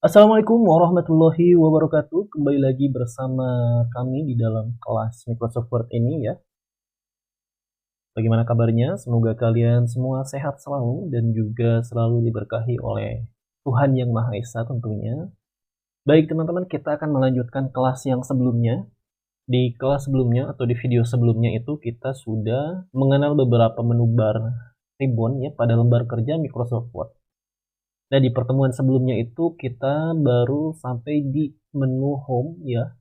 Assalamualaikum warahmatullahi wabarakatuh. Kembali lagi bersama kami di dalam kelas Microsoft Word ini ya. Bagaimana kabarnya? Semoga kalian semua sehat selalu dan juga selalu diberkahi oleh Tuhan Yang Maha Esa tentunya. Baik teman-teman, kita akan melanjutkan kelas yang sebelumnya. Di kelas sebelumnya atau di video sebelumnya itu kita sudah mengenal beberapa menu bar ribbon ya pada lembar kerja Microsoft Word. Nah, di pertemuan sebelumnya itu kita baru sampai di menu home ya.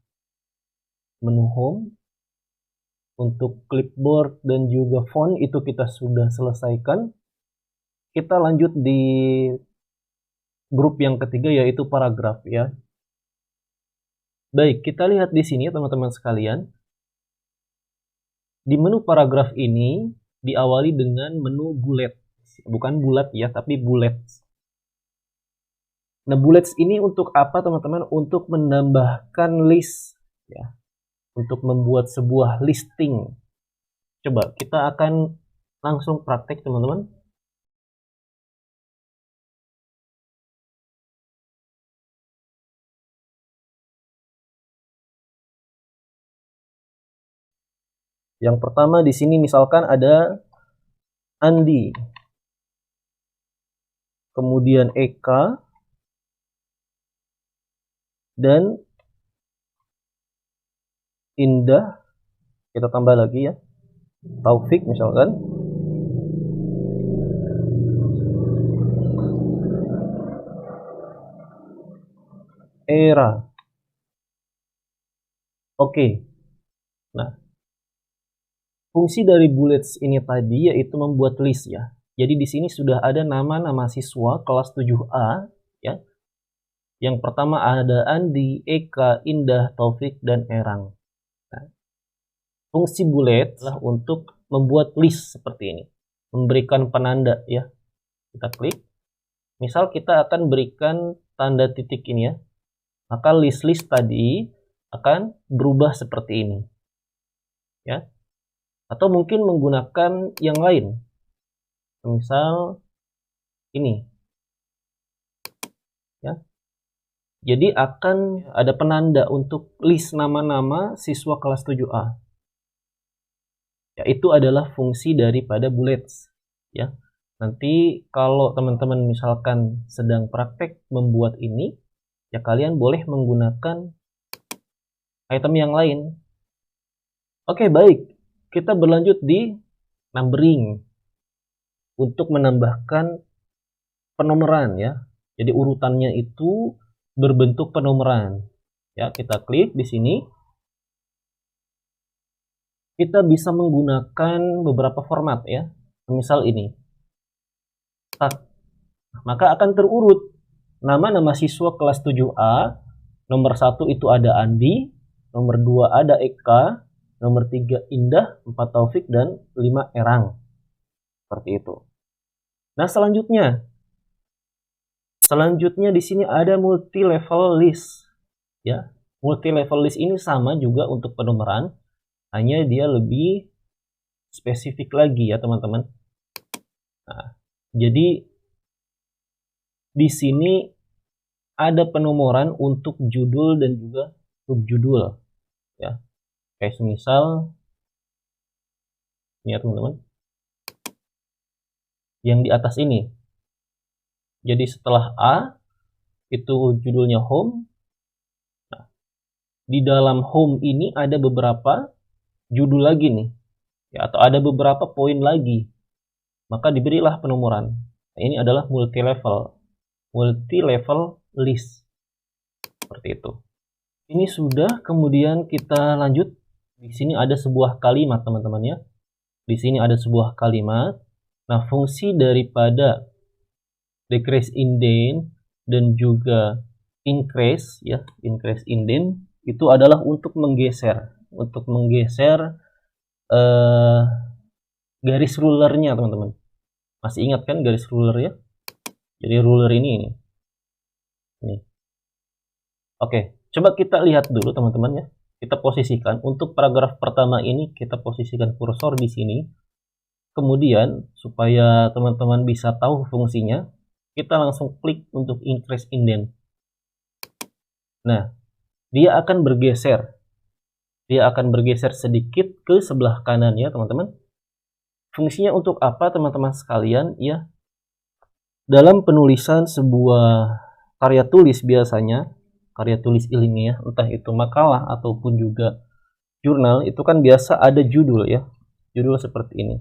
Menu home untuk clipboard dan juga font itu kita sudah selesaikan. Kita lanjut di grup yang ketiga yaitu paragraf ya. Baik, kita lihat di sini teman-teman sekalian. Di menu paragraf ini diawali dengan menu bullet. Bukan bulat ya, tapi bullets. Nah, bullets ini untuk apa teman-teman? Untuk menambahkan list ya. Untuk membuat sebuah listing. Coba kita akan langsung praktek teman-teman. Yang pertama di sini misalkan ada Andi, kemudian Eka, dan Indah. Kita tambah lagi ya, Taufik misalkan. Era. Oke. Nah, fungsi dari bullets ini tadi yaitu membuat list ya. Jadi di sini sudah ada nama-nama siswa kelas 7A ya. Yang pertama ada Andi, Eka, Indah, Taufik, dan Erang. Nah, fungsi bullet adalah untuk membuat list seperti ini. Memberikan penanda ya. Kita klik. Misal kita akan berikan tanda titik ini ya. Maka list-list tadi akan berubah seperti ini. Ya. Atau mungkin menggunakan yang lain. Misal ini. Ya. Jadi akan ada penanda untuk list nama-nama siswa kelas 7A. Ya, itu adalah fungsi daripada bullets. Ya. Nanti kalau teman-teman misalkan sedang praktek membuat ini, ya kalian boleh menggunakan item yang lain. Oke, baik. Kita berlanjut di numbering untuk menambahkan penomoran ya. Jadi urutannya itu berbentuk penomoran. Ya, kita klik di sini. Kita bisa menggunakan beberapa format ya. Misal ini. Start. Maka akan terurut nama-nama siswa kelas 7A. Nomor 1 itu ada Andi, nomor 2 ada Eka, nomor 3 Indah, 4 Taufik, dan 5 Erang. Seperti itu. Nah, selanjutnya di sini ada multi level list. Ya, multi level list ini sama juga untuk penomoran, hanya dia lebih spesifik lagi ya, teman-teman. Nah, jadi di sini ada penomoran untuk judul dan juga subjudul. Ya, kayak semisal ini ya, teman-teman. Yang di atas ini. Jadi setelah A itu judulnya home. Nah, di dalam home ini ada beberapa judul lagi nih. Ya, atau ada beberapa poin lagi. Maka diberilah penomoran. Nah, ini adalah multi level list. Seperti itu. Ini sudah, kemudian kita lanjut. Di sini ada sebuah kalimat, teman-teman ya. Di sini ada sebuah kalimat. Nah, fungsi daripada decrease indent dan juga increase ya, increase indent itu adalah untuk menggeser garis rulernya, teman-teman. Masih ingat kan garis ruler ya? Jadi ruler ini. Oke, coba kita lihat dulu teman-teman ya. Kita posisikan untuk paragraf pertama ini, kita posisikan kursor di sini. Kemudian supaya teman-teman bisa tahu fungsinya, kita langsung klik untuk increase indent. Nah, dia akan bergeser. Dia akan bergeser sedikit ke sebelah kanan ya, teman-teman. Fungsinya untuk apa, teman-teman sekalian? Ya, dalam penulisan sebuah karya tulis biasanya, karya tulis ilmiah, entah itu makalah ataupun juga jurnal, itu kan biasa ada judul ya. Judul seperti ini.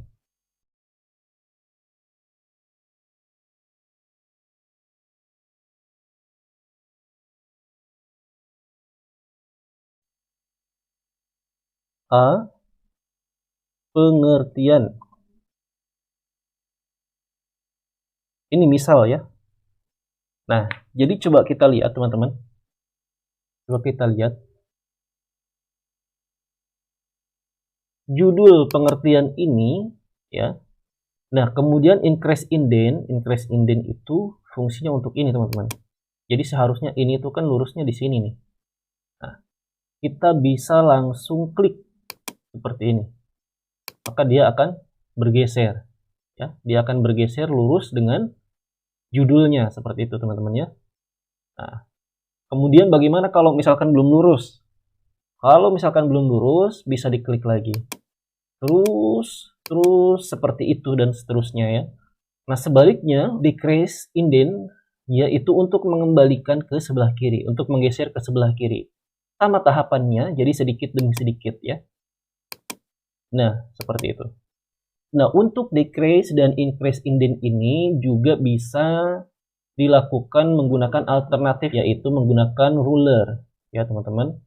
A. Pengertian. Ini misal ya. Nah, jadi coba kita lihat teman-teman. Coba kita lihat. Judul pengertian ini ya. Nah, kemudian increase indent itu fungsinya untuk ini teman-teman. Jadi seharusnya ini tuh kan lurusnya di sini nih. Nah, kita bisa langsung klik seperti ini. Maka dia akan bergeser ya. Dia akan bergeser lurus dengan judulnya seperti itu teman-teman ya. Nah, kemudian bagaimana kalau misalkan belum lurus? Kalau misalkan belum lurus, bisa diklik lagi. Terus seperti itu dan seterusnya ya. Nah, sebaliknya decrease indent yaitu untuk mengembalikan ke sebelah kiri, untuk menggeser ke sebelah kiri. Sama tahapannya, jadi sedikit demi sedikit ya. Nah, seperti itu. Nah, untuk decrease dan increase indent ini juga bisa dilakukan menggunakan alternatif, yaitu menggunakan ruler ya teman-teman.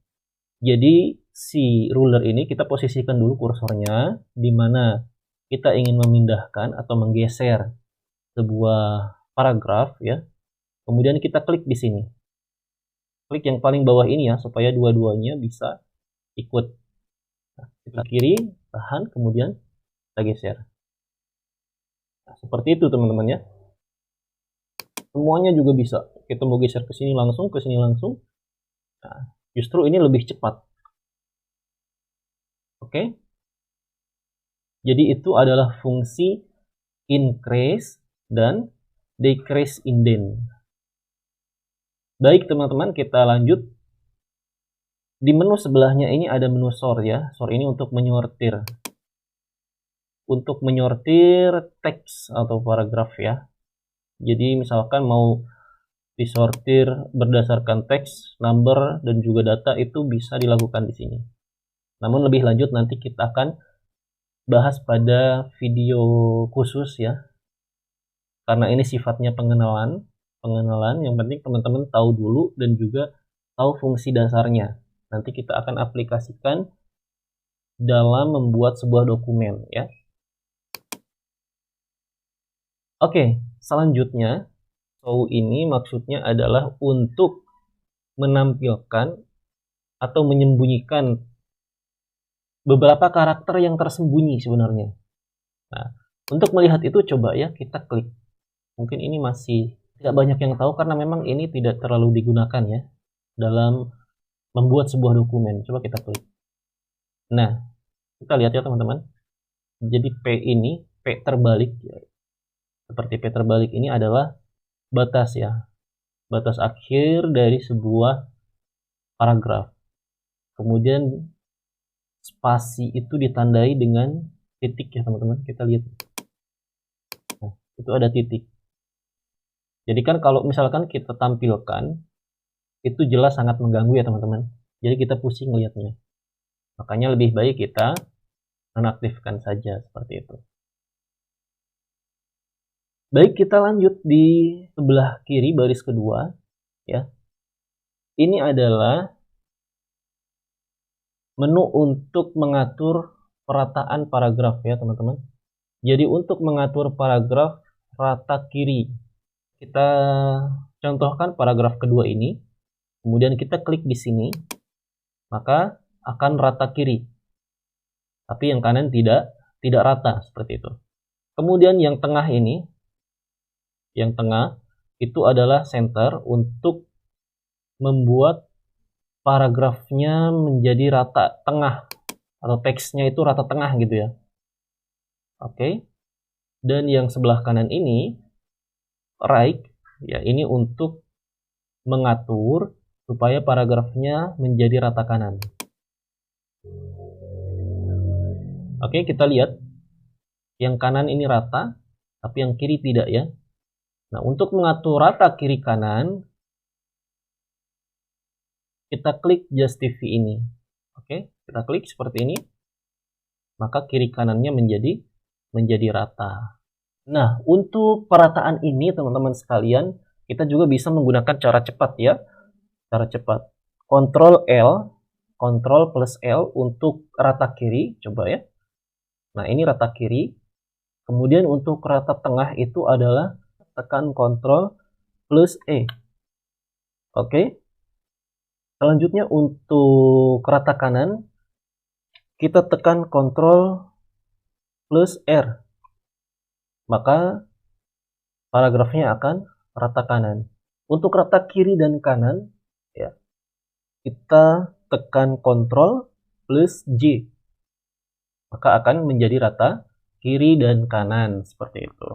Jadi si ruler ini kita posisikan dulu kursornya di mana kita ingin memindahkan atau menggeser sebuah paragraf ya. Kemudian kita klik di sini. Klik yang paling bawah ini ya supaya dua-duanya bisa ikut. Nah, kita kiri, tahan, kemudian kita geser. Nah, seperti itu teman-teman ya. Semuanya juga bisa. Kita mau geser ke sini langsung, ke sini langsung. Nah, justru ini lebih cepat. Oke. Jadi itu adalah fungsi increase dan decrease indent. Baik teman-teman, kita lanjut. Di menu sebelahnya ini ada menu sort ya. Sort ini untuk menyortir. Untuk menyortir teks atau paragraf ya. Jadi misalkan mau disortir berdasarkan teks, number, dan juga data itu bisa dilakukan di sini. Namun lebih lanjut nanti kita akan bahas pada video khusus ya. Karena ini sifatnya pengenalan, yang penting teman-teman tahu dulu dan juga tahu fungsi dasarnya. Nanti kita akan aplikasikan dalam membuat sebuah dokumen ya. Oke, selanjutnya show ini maksudnya adalah untuk menampilkan atau menyembunyikan beberapa karakter yang tersembunyi sebenarnya. Nah, untuk melihat itu coba ya kita klik. Mungkin ini masih tidak banyak yang tahu karena memang ini tidak terlalu digunakan ya dalam membuat sebuah dokumen. Coba kita klik. Nah, kita lihat ya teman-teman. Jadi P terbalik ya. Seperti P terbalik ini adalah batas ya. Batas akhir dari sebuah paragraf. Kemudian spasi itu ditandai dengan titik ya teman-teman. Kita lihat. Nah, itu ada titik. Jadi kan kalau misalkan kita tampilkan, itu jelas sangat mengganggu ya teman-teman. Jadi kita pusing lihatnya. Makanya lebih baik kita nonaktifkan saja seperti itu. Baik, kita lanjut di sebelah kiri baris kedua ya. Ini adalah menu untuk mengatur perataan paragraf ya teman-teman. Jadi untuk mengatur paragraf rata kiri, kita contohkan paragraf kedua ini. Kemudian kita klik di sini, maka akan rata kiri. Tapi yang kanan tidak rata seperti itu. Kemudian yang tengah ini, yang tengah itu adalah center untuk membuat paragrafnya menjadi rata tengah atau teksnya itu rata tengah gitu ya. Oke. Dan yang sebelah kanan ini right ya, ini untuk mengatur supaya paragrafnya menjadi rata kanan. Oke, kita lihat yang kanan ini rata, tapi yang kiri tidak ya. Nah, untuk mengatur rata kiri kanan, kita klik justify ini. Oke, kita klik seperti ini. Maka kiri kanannya menjadi rata. Nah, untuk perataan ini teman-teman sekalian, kita juga bisa menggunakan cara cepat ya. Cara cepat. Ctrl L, Ctrl plus L untuk rata kiri, coba ya. Nah, ini rata kiri. Kemudian untuk rata tengah itu adalah tekan Ctrl plus E. Oke. Selanjutnya untuk rata kanan, kita tekan Ctrl plus R. Maka paragrafnya akan rata kanan. Untuk rata kiri dan kanan, ya, kita tekan Ctrl plus J. Maka akan menjadi rata kiri dan kanan seperti itu.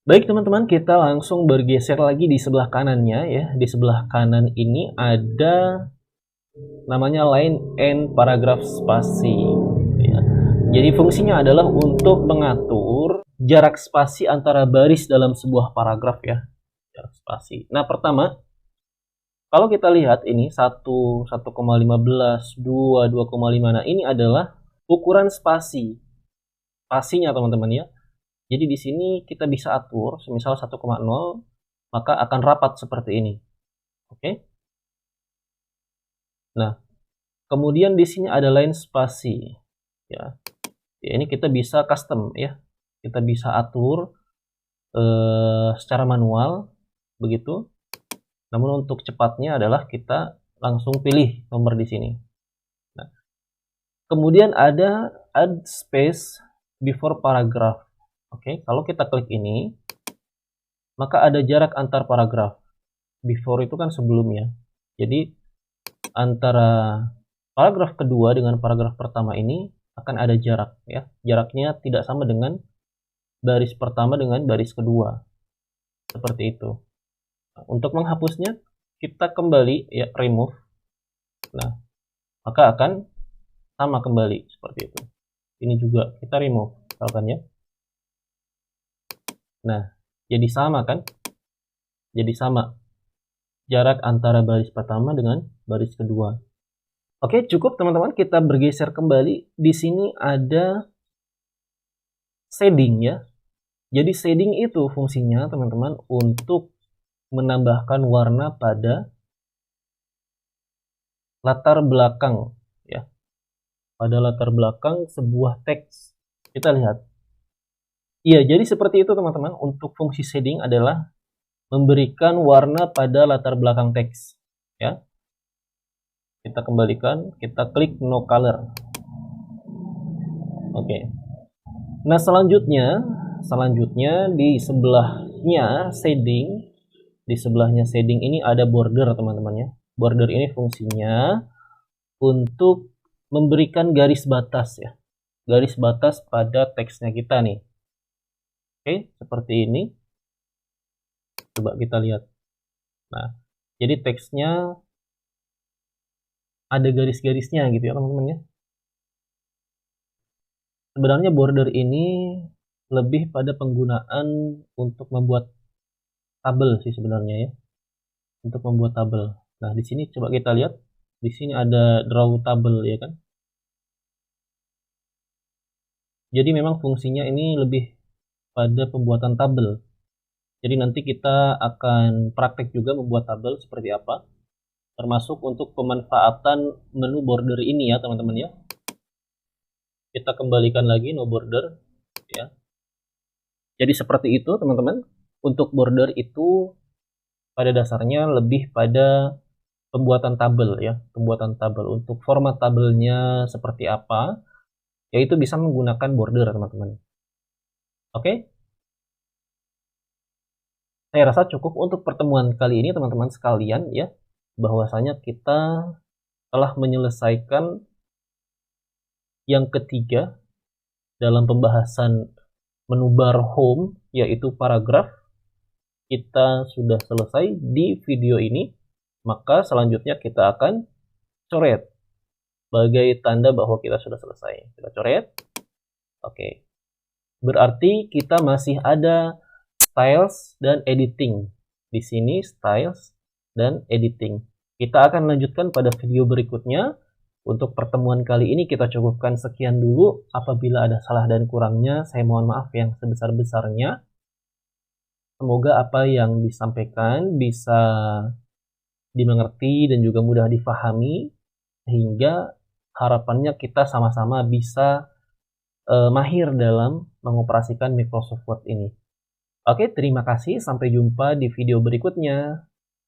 Baik teman-teman, kita langsung bergeser lagi di sebelah kanannya ya. Di sebelah kanan ini ada namanya line and paragraph spasi. Ya. Jadi fungsinya adalah untuk mengatur jarak spasi antara baris dalam sebuah paragraf ya. Jarak spasi. Nah pertama, kalau kita lihat ini 1, 1,15, 2, 2,5. Nah ini adalah ukuran spasi. Spasinya teman-teman ya. Jadi di sini kita bisa atur, semisal 1,0, maka akan rapat seperti ini. Oke. Nah, kemudian di sini ada line spasi. Ya. Ini kita bisa custom ya. Kita bisa atur secara manual begitu. Namun untuk cepatnya adalah kita langsung pilih nomor di sini. Nah, kemudian ada add space before paragraph. Oke, kalau kita klik ini, maka ada jarak antar paragraf. Before itu kan sebelumnya. Jadi antara paragraf kedua dengan paragraf pertama ini akan ada jarak ya. Jaraknya tidak sama dengan baris pertama dengan baris kedua. Seperti itu. Nah, untuk menghapusnya kita kembali ya remove. Nah, maka akan sama kembali seperti itu. Ini juga kita remove misalkan ya. Nah, jadi sama kan? Jadi sama jarak antara baris pertama dengan baris kedua. Oke, cukup teman-teman, kita bergeser kembali. Di sini ada shading ya. Jadi shading itu fungsinya teman-teman untuk menambahkan warna pada latar belakang ya. Pada latar belakang sebuah teks. Kita lihat. Iya, jadi seperti itu teman-teman. Untuk fungsi shading adalah memberikan warna pada latar belakang teks ya. Kita kembalikan, kita klik no color. Oke. Nah, selanjutnya di sebelahnya shading, ini ada border teman-teman ya. Border ini fungsinya untuk memberikan garis batas ya. Garis batas pada teksnya kita nih. Oke, seperti ini. Coba kita lihat. Nah, jadi teksnya ada garis-garisnya gitu ya teman-teman ya. Sebenarnya border ini lebih pada penggunaan untuk membuat tabel sih sebenarnya ya. Untuk membuat tabel. Nah, di sini coba kita lihat. Di sini ada draw tabel ya kan. Jadi memang fungsinya ini lebih pada pembuatan tabel. Jadi nanti kita akan praktek juga membuat tabel seperti apa. Termasuk untuk pemanfaatan menu border ini ya teman-teman ya. Kita kembalikan lagi no border ya. Jadi seperti itu teman-teman. Untuk border itu pada dasarnya lebih pada pembuatan tabel ya. Pembuatan tabel. Untuk format tabelnya seperti apa, yaitu bisa menggunakan border teman-teman. Oke. Saya rasa cukup untuk pertemuan kali ini teman-teman sekalian ya. Bahwasanya kita telah menyelesaikan yang ketiga dalam pembahasan menu bar home, yaitu paragraf. Kita sudah selesai di video ini. maka selanjutnya kita akan coret sebagai tanda bahwa kita sudah selesai. Kita coret. Oke. Berarti kita masih ada styles dan editing. Di sini styles dan editing. Kita akan lanjutkan pada video berikutnya. Untuk pertemuan kali ini kita cukupkan sekian dulu. Apabila ada salah dan kurangnya, saya mohon maaf yang sebesar-besarnya. Semoga apa yang disampaikan bisa dimengerti dan juga mudah difahami, sehingga harapannya kita sama-sama bisa mahir dalam mengoperasikan Microsoft Word ini. Oke, terima kasih. Sampai jumpa di video berikutnya.